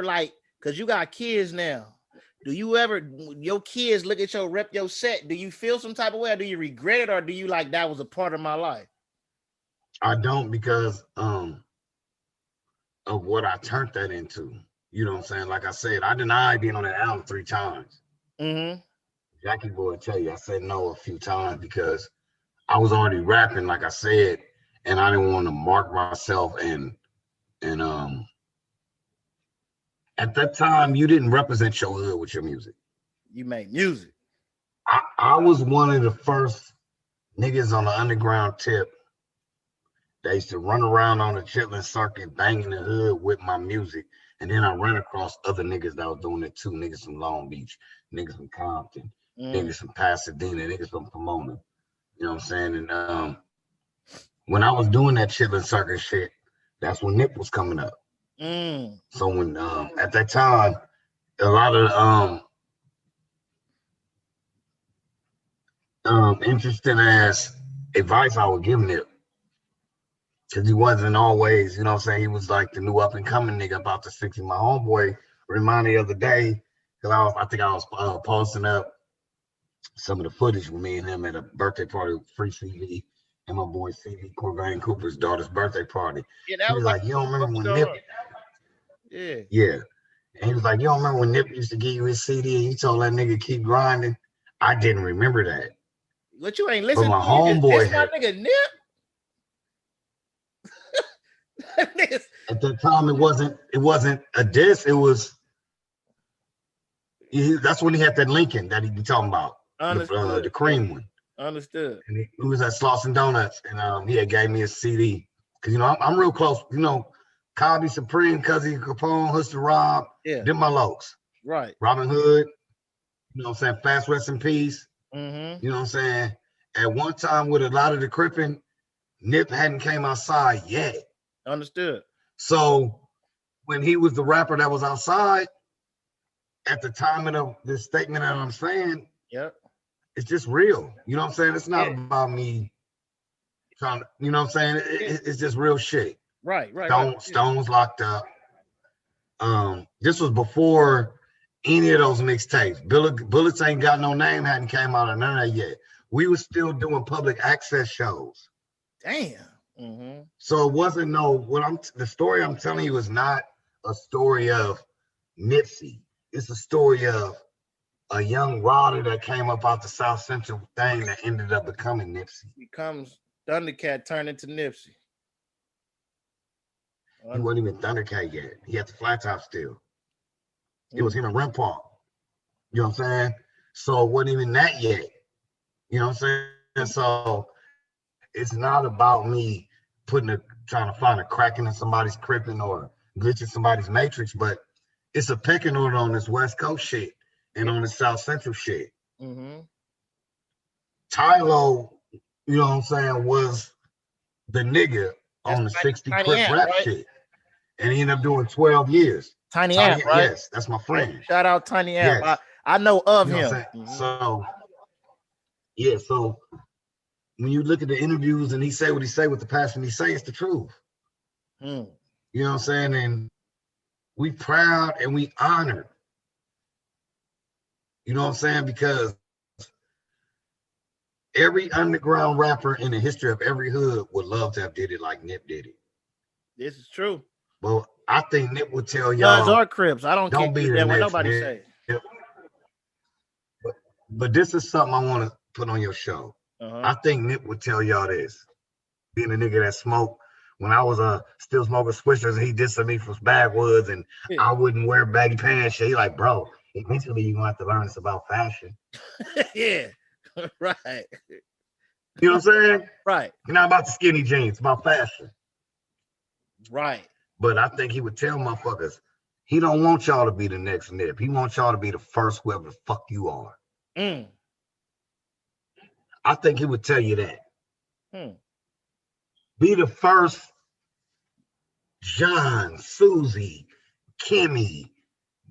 like, because you got kids now, do you ever, your kids look at your set, do you feel some type of way, or do you regret it, or do you like, that was a part of my life? I don't, because of what I turned that into. You know what I'm saying? Like I said, I denied being on that album 3 times. Mm-hmm. Jackie Boy tell you I said no a few times because I was already rapping, like I said, and I didn't want to mark myself. And at that time, you didn't represent your hood with your music. You make music. I was one of the first niggas on the underground tip. They used to run around on the Chitlin circuit, banging the hood with my music. And then I ran across other niggas that was doing it too. Niggas from Long Beach, niggas from Compton, niggas from Pasadena, niggas from Pomona. You know what I'm saying? And when I was doing that Chitlin circuit shit, that's when Nip was coming up. So when at that time, a lot of interesting ass advice I would give Nip. Because he wasn't always, you know what I'm saying? He was like the new up and coming nigga about to 60. My homeboy reminded me the other day, because I think I was posting up some of the footage with me and him at a birthday party with Free CD and my boy CD Corvain Cooper's daughter's birthday party. Yeah, he was like, you don't remember when Nip? Yeah. And he was like, you don't remember when Nip used to give you his CD and you told that nigga keep grinding? I didn't remember that. But you ain't listening to my homeboy. My nigga Nip. At that time, it wasn't a diss. It was that's when he had that Lincoln that he be talking about, the cream one. Understood. And he was at Slauson Donuts, and he had gave me a CD because I'm real close. Cobby Supreme, Cuzzy Capone, Huster Rob, them my lokes. Right. Robin Hood, you know what I'm saying? Fast Rest in Peace. Mm-hmm. You know what I'm saying? At one time with a lot of the Crippin', Nip hadn't came outside yet. Understood. So when he was the rapper that was outside at the time of this statement that I'm saying, it's just real. You know what I'm saying? It's not about me trying to, you know what I'm saying? It's just real shit. Right. Stones locked up. This was before any of those mixtapes. Bullets Ain't Got No Name hadn't came out or none of that yet. We were still doing public access shows. Damn. Mm-hmm. So it wasn't the story I'm telling you is not a story of Nipsey. It's a story of a young rider that came up out the South Central thing that ended up becoming Nipsey. Becomes Thundercat turned into Nipsey. He wasn't even Thundercat yet. He had the flat top still. It was him and Rim Park. You know what I'm saying? So it wasn't even that yet. You know what I'm saying? So it's not about me trying to find a crack in somebody's crippin' or glitching somebody's matrix, but it's a pecking order on this West Coast shit and on the South Central shit. Mm-hmm. Tylo, you know what I'm saying, was the nigga on the 60 Crip rap shit. And he ended up doing 12 years. Tiny Amp, right? Yes, that's my friend. Shout out Tiny Amp. Yes. I know of him. Mm-hmm. So when you look at the interviews and he say what he say with the passion he say, it's the truth. You know what I'm saying? And we proud and we honored. You know what I'm saying? Because every underground rapper in the history of every hood would love to have did it like Nip did it. This is true. Well, I think Nip would tell y'all. Bloods or Crips. I don't care what nobody say. But this is something I want to put on your show. I think Nip would tell y'all this. Being a nigga that smoked when I was still smoking swishers and he dissed me from Backwoods and I wouldn't wear baggy pants. He like, bro, eventually you're gonna have to learn this about fashion. Yeah, right. You know what I'm saying? Right. You're not about the skinny jeans, it's about fashion. Right. But I think he would tell motherfuckers, he don't want y'all to be the next Nip. He wants y'all to be the first whoever the fuck you are. I think he would tell you that. Be the first John, Susie, Kimmy,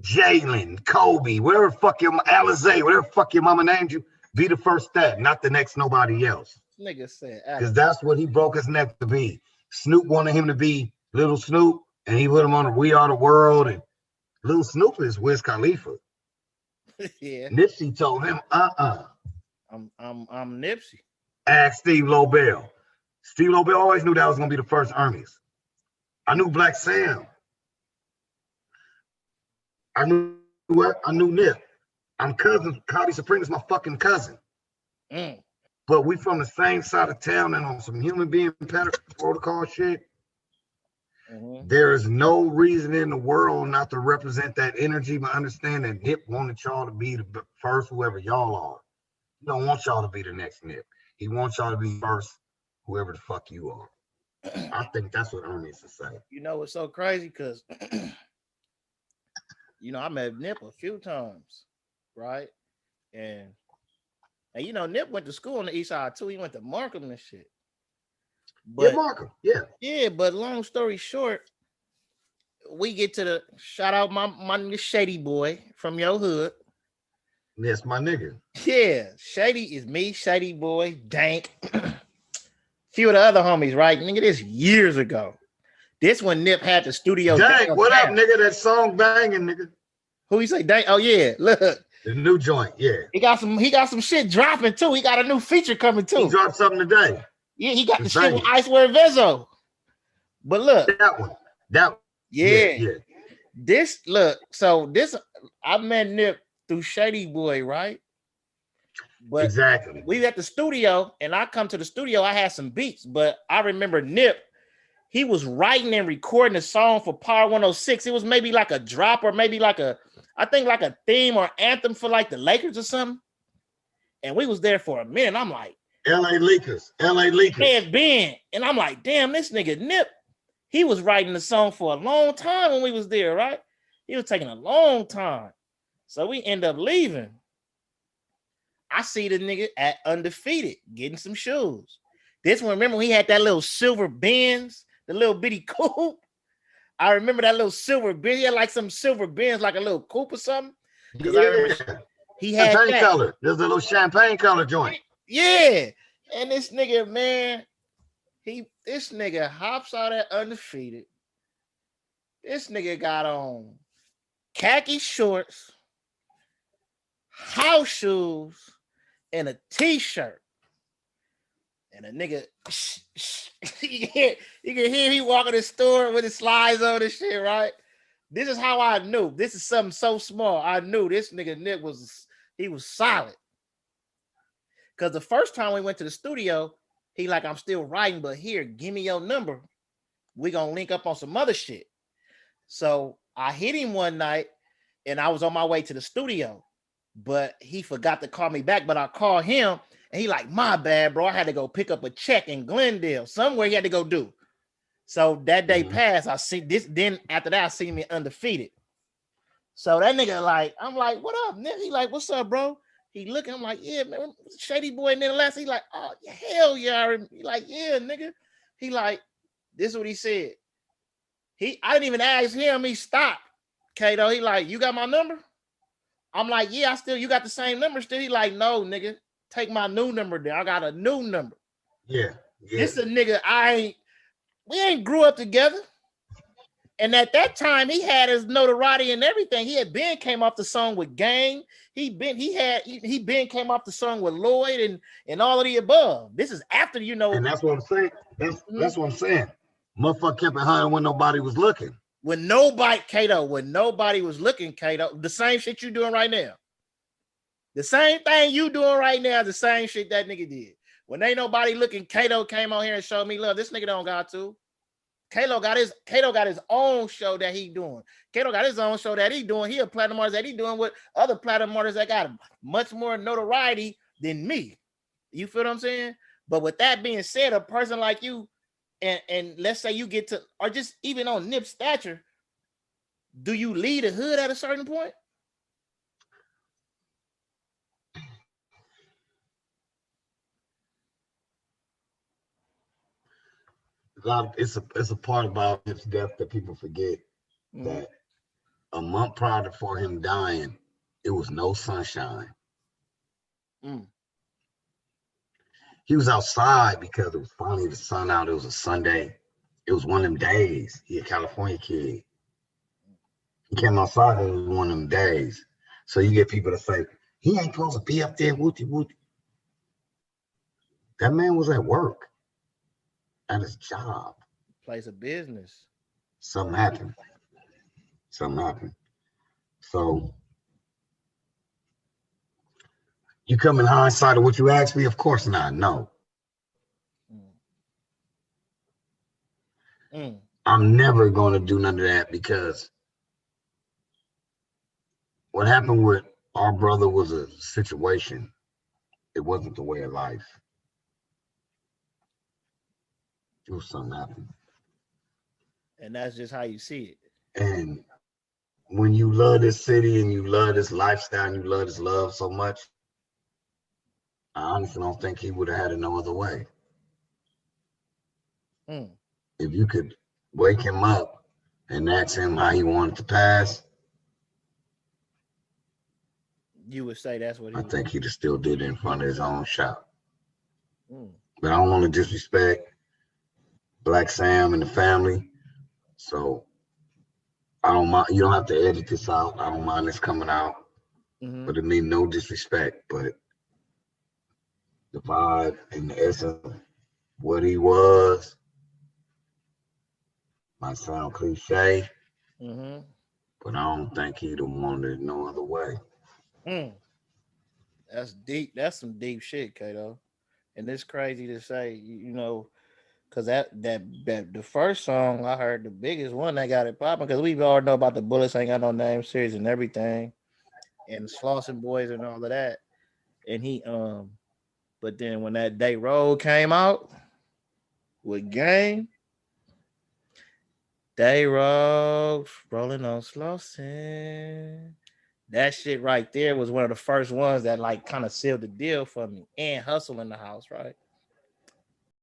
Jalen, Kobe, whatever fuck your Alizé, whatever fuck your mama named you, be the first that, not the next nobody else. Nigga said, because that's what he broke his neck to be. Snoop wanted him to be Little Snoop, and he put him on the We Are the World, and Lil Snoop is Wiz Khalifa. Yeah. Nipsey told him, I'm Nipsey. Ask Steve Lobel. Steve Lobel always knew that was gonna be the first Ernest. I knew Black Sam. I knew what? I knew Nip. I'm cousin. Cody Supreme is my fucking cousin. Mm. But we from the same side of town and on some human being protocol shit. Mm-hmm. There is no reason in the world not to represent that energy, but understand that Nip wanted y'all to be the first, whoever y'all are. He don't want y'all to be the next Nip. He wants y'all to be first, whoever the fuck you are. I think that's what Ernest is saying. You know what's so crazy? Because, I met Nip a few times, right? And Nip went to school on the east side too. He went to Markham and shit. But, yeah, Markham, yeah. Yeah, but long story short, we get to the shout out my nigga Shady Boy from your hood. That's my nigga. Yeah, Shady is me, Shady Boy, Dank. Few of the other homies, right? Nigga, this years ago. This when Nip had the studio. Dank, what up, nigga? That song banging, nigga. Who you say, Dank? Oh yeah, look. The new joint, yeah. He got some shit dropping too. He got a new feature coming too. He dropped something today. Yeah, he got the shit with Icewear Vezo. But look. That one. Yeah. This, look, so this, I met Nip through Shady Boy, right? But exactly. We at the studio, and I come to the studio, I had some beats, but I remember Nip, he was writing and recording a song for Power 106. It was maybe like a drop or maybe like a theme or anthem for like the Lakers or something. And we was there for a minute. I'm like, LA Lakers. Man, Ben. And I'm like, damn, this nigga Nip, he was writing the song for a long time when we was there, right? He was taking a long time. So we end up leaving. I see the nigga at Undefeated getting some shoes. This one, remember he had that little silver Benz, the little bitty coupe? I remember that little silver Benz. He had like some silver Benz, like a little coupe or something. Because I remember he had champagne that. color. There's a little champagne color joint. Yeah. And this nigga, man, this nigga hops out at Undefeated. This nigga got on khaki shorts, house shoes, and a t-shirt. And a nigga, you can hear he walking the store with his slides on and shit, right? This is how I knew. This is something so small. I knew this nigga Nick was solid. Because the first time we went to the studio, he like, I'm still writing, but here, give me your number. We gonna link up on some other shit. So I hit him one night and I was on my way to the studio, but he forgot to call me back. But I called him and he like, my bad, bro. I had to go pick up a check in Glendale, somewhere he had to go do. So that day passed. I see this. Then after that, I see me Undefeated. So that nigga like, I'm like, what up, nigga? He like, what's up, bro? He looking, I'm like, yeah, man, Shady Boy. And then the last, he like, oh, hell yeah. He like, yeah, nigga. He like, this is what he said. I didn't even ask him. He stopped. Ktoe, he like, you got my number? I'm like, yeah, you got the same number still. He like, no, nigga, take my new number there. I got a new number. Yeah. This a nigga, we ain't grew up together. And at that time, he had his notoriety and everything. He had been came off the song with Gang. He been came off the song with Lloyd and all of the above. This is after, And that's what I'm saying. That's what I'm saying. Motherfucker kept it hiding when nobody was looking. When nobody was looking, Ktoe, the same shit you doing right now. The same thing you doing right now, the same shit that nigga did. When ain't nobody looking, Ktoe came on here and showed me love. This nigga don't got to. Ktoe got his own show that he doing. Ktoe got his own show that he doing. He a platinum artist that he doing with other platinum artists that got much more notoriety than me. You feel what I'm saying? But with that being said, a person like you, and let's say you get to, or just even on Nip's stature, do you lead a hood at a certain point? It's a part about Nip's death that people forget that a month prior to him dying, it was no sunshine. He was outside because it was finally the sun out. It was a Sunday. It was one of them days. He a California kid. He came outside and it was one of them days. So you get people to say, he ain't supposed to be up there, wooty wooty. That man was at work, at his job. Place of business. Something happened. Something happened. So you come in hindsight of what you asked me? Of course not. No. Mm. Mm. I'm never going to do none of that because what happened with our brother was a situation. It wasn't the way of life. It was something happened. And that's just how you see it. And when you love this city and you love this lifestyle and you love this love so much, I honestly don't think he would have had it no other way. Mm. If you could wake him up and ask him how he wanted to pass, You would say that's what he I would. think he'd have still did it in front of his own shop. Mm. But I don't want to disrespect Black Sam and the family. So I don't mind. You don't have to edit this out. I don't mind this coming out. Mm-hmm. But it means no disrespect. But the vibe and the essence of what he was might sound cliche, Mm-hmm. but I don't think he'd have wanted it no other way. Mm. That's deep. That's some deep shit, Kato. And it's crazy to say, you know, because that the first song I heard, the biggest one that got it popping, because we all know about the Bullets Ain't Got No Name series and everything, and Slauson Boys and all of that. And but then when that Day Road came out with Game, Day Road rolling on Slauson. That shit right there was one of the first ones that like kind of sealed the deal for me. And Hustle in the house, right?